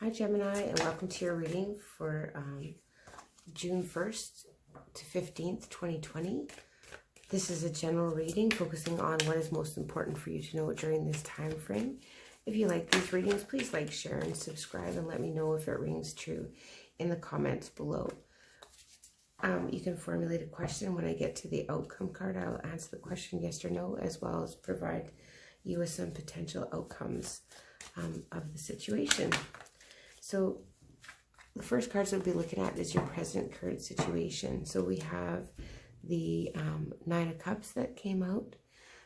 Hi Gemini, and welcome to your reading for June 1st to 15th, 2020. This is a general reading focusing on what is most important for you to know during this time frame. If you like these readings, please like, share, and subscribe, and let me know if it rings true in the comments below. You can formulate a question. When I get to the outcome card, I'll answer the question yes or no, as well as provide you with some potential outcomes of the situation. So the first cards we'll be looking at is your present current situation. So we have the Nine of Cups that came out.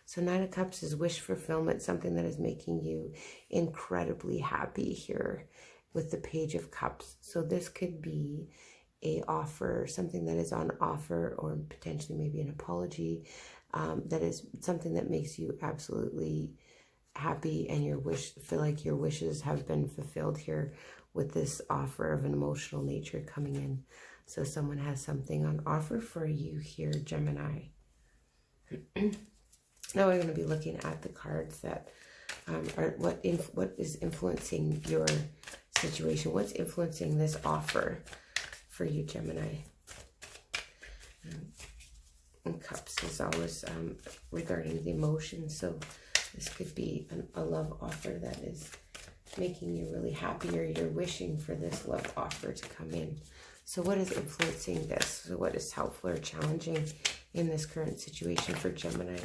So Nine of Cups is wish fulfillment, something that is making you incredibly happy here with the Page of Cups. So this could be a offer, something that is on offer, or potentially maybe an apology that is something that makes you absolutely happy, and feel like your wishes have been fulfilled here with this offer of an emotional nature coming in. So someone has something on offer for you here, Gemini. Now we're going to be looking at the cards that are what is influencing your situation. What's influencing this offer for you, Gemini? And Cups is always regarding the emotions. So this could be a love offer that is making you really happy, or you're wishing for this love offer to come in. So what is influencing this? So what is helpful or challenging in this current situation for Gemini?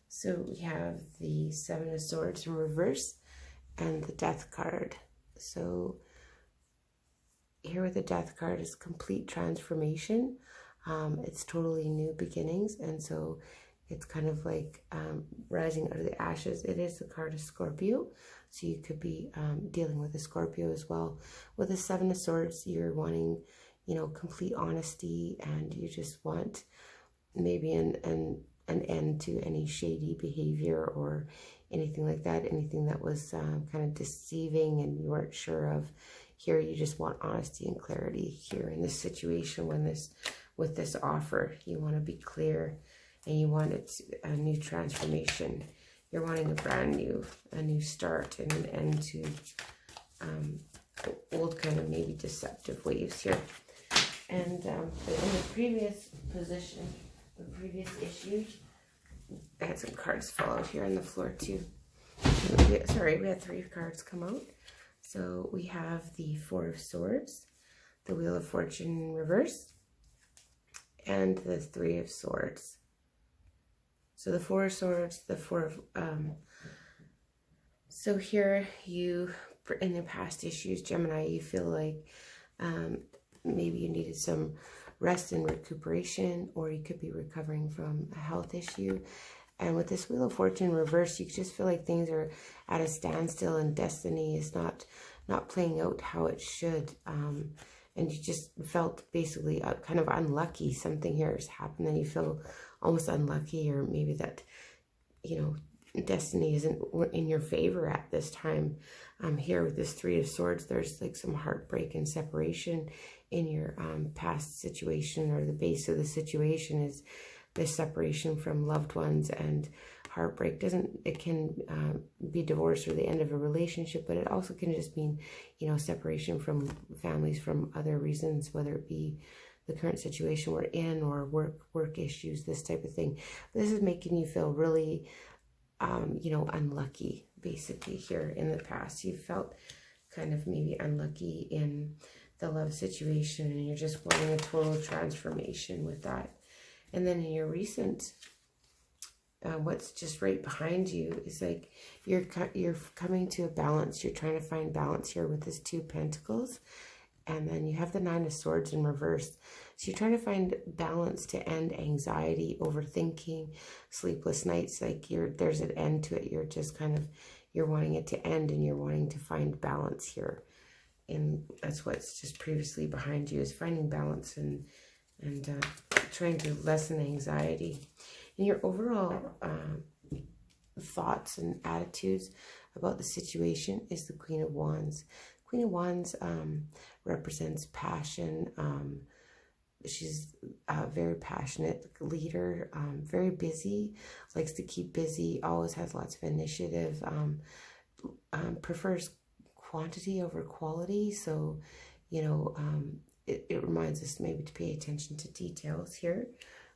So we have the Seven of Swords in reverse and the Death card. So here with the Death card is complete transformation. It's totally new beginnings, and so it's kind of like rising out of the ashes. It is the card of Scorpio, so you could be dealing with a Scorpio as well. With the Seven of Swords, you're wanting, complete honesty, and you just want maybe an end to any shady behavior or anything like that, anything that was kind of deceiving and you weren't sure of. Here, you just want honesty and clarity here in this situation. With this offer, you want to be clear, and you want a new transformation. You're wanting a new start, and an end to old kind of maybe deceptive ways here. And in the previous position, the previous issue, I had some cards fall out here on the floor too. Sorry, we had 3 cards come out. So we have the Four of Swords, the Wheel of Fortune in reverse, and the Three of Swords. So the Four of Swords, the Four of, so here you, in the past issues, Gemini, you feel like maybe you needed some rest and recuperation, or you could be recovering from a health issue. And with this Wheel of Fortune in reverse, you just feel like things are at a standstill, and destiny is not playing out how it should. And you just felt basically kind of unlucky. Something here has happened and you feel almost unlucky, or maybe that, destiny isn't in your favor at this time. Here with this Three of Swords, there's like some heartbreak and separation in your past situation, or the base of the situation is this separation from loved ones. And heartbreak it can be divorce or the end of a relationship, but it also can just mean, separation from families from other reasons, whether it be the current situation we're in or work issues, this type of thing. This is making you feel really, unlucky, basically. Here in the past, you felt kind of maybe unlucky in the love situation, and you're just wanting a total transformation with that. And then in your recent, what's just right behind you is like you're coming to a balance. You're trying to find balance here with this Two of Pentacles, and then you have the Nine of Swords in reverse. So you're trying to find balance to end anxiety, overthinking, sleepless nights. Like there's an end to it. You're just you're wanting it to end, and you're wanting to find balance here. And that's what's just previously behind you, is finding balance and trying to lessen anxiety. And your overall thoughts and attitudes about the situation is the Queen of Wands. Queen of Wands represents passion, she's a very passionate leader, very busy, likes to keep busy, always has lots of initiative, prefers quantity over quality. So, you know, it reminds us maybe to pay attention to details here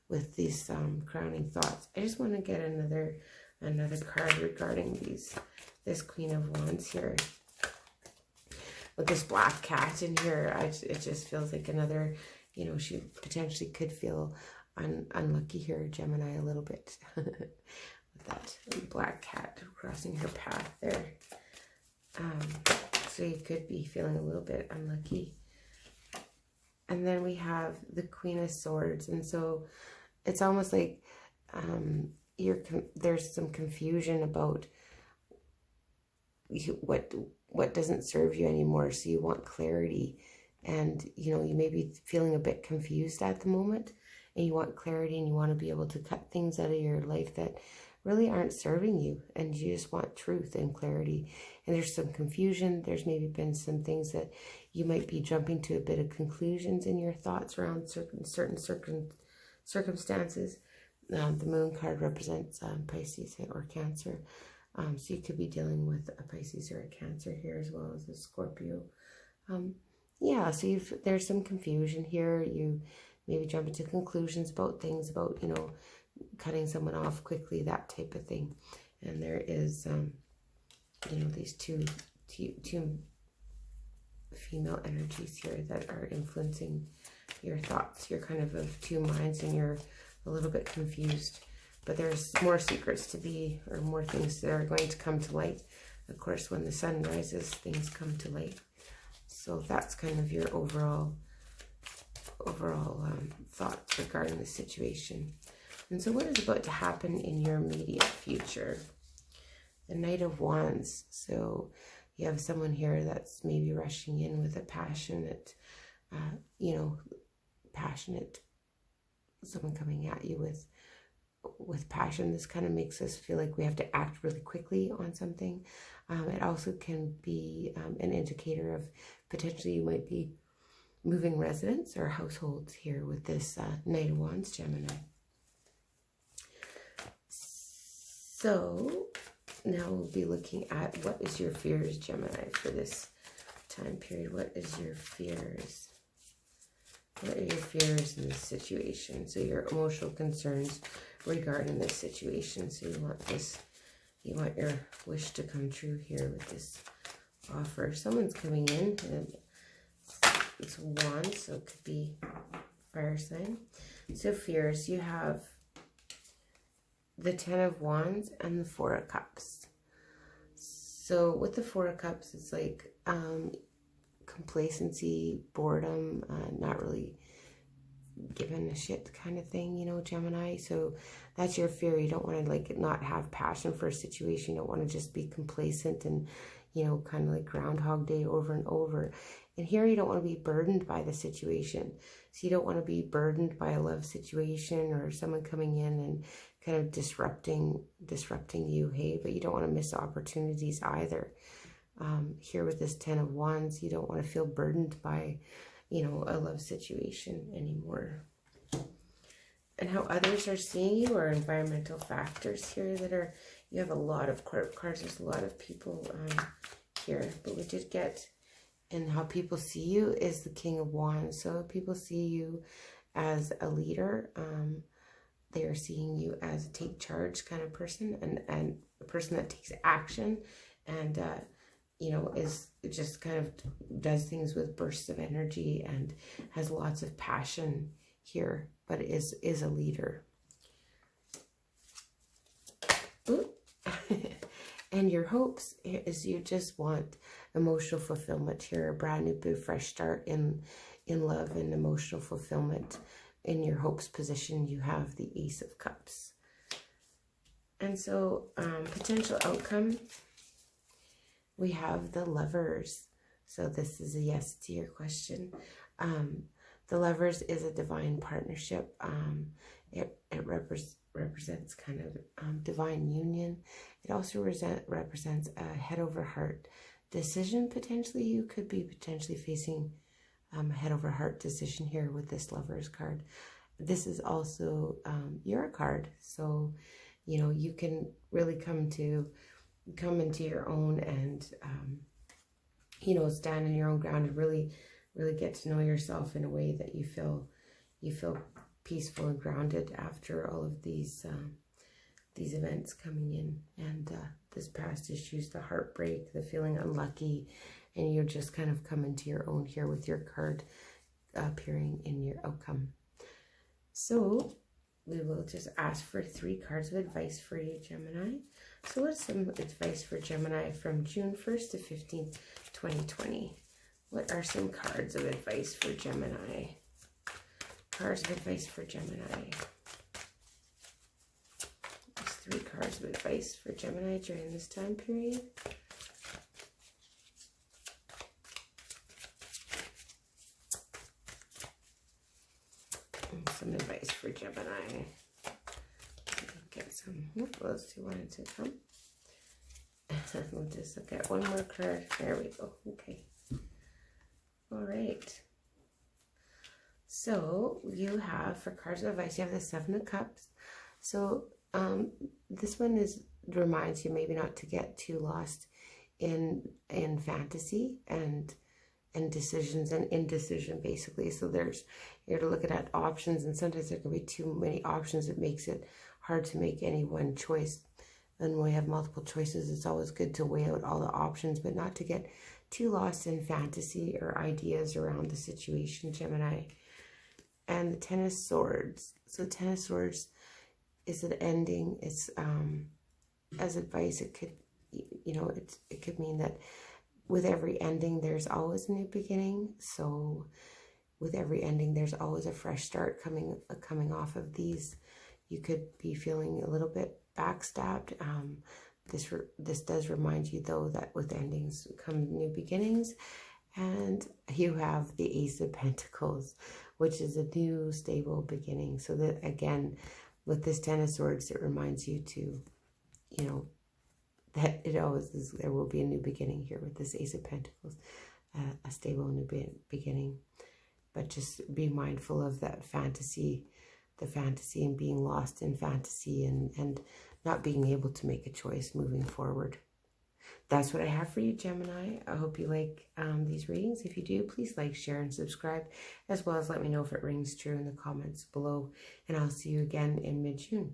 with these crowning thoughts. I just want to get another card regarding this Queen of Wands here. With this black cat in here, it just feels like another, you know, she potentially could feel unlucky here, Gemini, a little bit. With that black cat crossing her path there. So you could be feeling a little bit unlucky. And then we have the Queen of Swords. And so it's almost like there's some confusion about what doesn't serve you anymore. So you want clarity. And, you know, you may be feeling a bit confused at the moment. And you want clarity, and you want to be able to cut things out of your life that really aren't serving you. And you just want truth and clarity. And there's some confusion. There's maybe been some things that you might be jumping to a bit of conclusions in your thoughts around certain circumstances. The Moon card represents Pisces or Cancer. So you could be dealing with a Pisces or a Cancer here, as well as a Scorpio. Yeah, so there's some confusion here. You maybe jump into conclusions about things, about, you know, cutting someone off quickly, that type of thing. And there is, you know, these two female energies here that are influencing your thoughts. You're kind of two minds, and you're a little bit confused. But there's more secrets to be, or more things that are going to come to light. Of course, when the sun rises, things come to light. So that's kind of your overall thoughts regarding the situation. And so what is about to happen in your immediate future? The Knight of Wands. So you have someone here that's maybe rushing in with a passionate, you know, someone coming at you with passion. This kind of makes us feel like we have to act really quickly on something. It also can be an indicator of potentially you might be moving residence or households here with this Knight of Wands, Gemini. So now we'll be looking at what is your fears, Gemini, for this time period. What is your fears? What are your fears in this situation? So your emotional concerns regarding this situation. So you want your wish to come true here with this offer. Someone's coming in, and it's Wands, so it could be fire sign. So fears, you have the Ten of Wands and the Four of Cups. So with the Four of Cups, it's like complacency, boredom, not really giving a shit kind of thing, you know, Gemini. So that's your fear. You don't want to like not have passion for a situation. You don't want to just be complacent and, you know, kind of like Groundhog Day over and over. And here you don't want to be burdened by the situation. So you don't want to be burdened by a love situation or someone coming in and kind of disrupting you, hey, but you don't want to miss opportunities either. Here with this Ten of Wands, you don't want to feel burdened by, you know, a love situation anymore. And how others are seeing you are environmental factors here that are, you have a lot of court cards, there's a lot of people here, but we did get, and how people see you is the King of Wands. So people see you as a leader. They are seeing you as a take charge kind of person, and a person that takes action and, you know, is just kind of does things with bursts of energy and has lots of passion here, but is a leader. And your hopes is you just want emotional fulfillment here, a brand new, fresh start in love and emotional fulfillment. In your hopes position, you have the Ace of Cups. And so potential outcome, we have the Lovers. So this is a yes to your question. The Lovers is a divine partnership. It represents kind of divine union. It also represents a head over heart decision. Potentially, you could be potentially facing a head over heart decision here with this Lovers card. This is also your card, so you know you can really come into your own and you know, stand in your own ground and really get to know yourself in a way that you feel peaceful and grounded after all of these events coming in, and this past issues, the heartbreak, the feeling unlucky, and you're just kind of coming to your own here with your card appearing in your outcome. So we will just ask for 3 cards of advice for you, Gemini. So what's some advice for Gemini from June 1st to 15th, 2020? What are some cards of advice for Gemini? Cards of advice for Gemini. There's 3 cards of advice for Gemini during this time period. Some advice for Gemini. Get some. Oop, those 2 wanted to come. We'll just look at one more card. There we go. Okay. All right. So you have, for cards of advice, you have the 7 of Cups. So this one reminds you maybe not to get too lost in fantasy and decisions and indecision, basically. So you're to look at options, and sometimes there can be too many options. It makes it hard to make any one choice. And when we have multiple choices, it's always good to weigh out all the options, but not to get too lost in fantasy or ideas around the situation, Gemini. And the 10 of Swords. So 10 of Swords is an ending. It's as advice, it could, you know, it could mean that with every ending, there's always a new beginning. So with every ending, there's always a fresh start coming off of these. You could be feeling a little bit backstabbed. This does remind you, though, that with endings come new beginnings. And you have the Ace of Pentacles, which is a new, stable beginning. So that, again, with this 10 of Swords, it reminds you to, you know, that it always is, there will be a new beginning here with this Ace of Pentacles, a stable new beginning. But just be mindful of that fantasy, the fantasy, and being lost in fantasy, and not being able to make a choice moving forward. That's what I have for you, Gemini. I hope you like these readings. If you do, please like, share, and subscribe, as well as let me know if it rings true in the comments below. And I'll see you again in mid-June.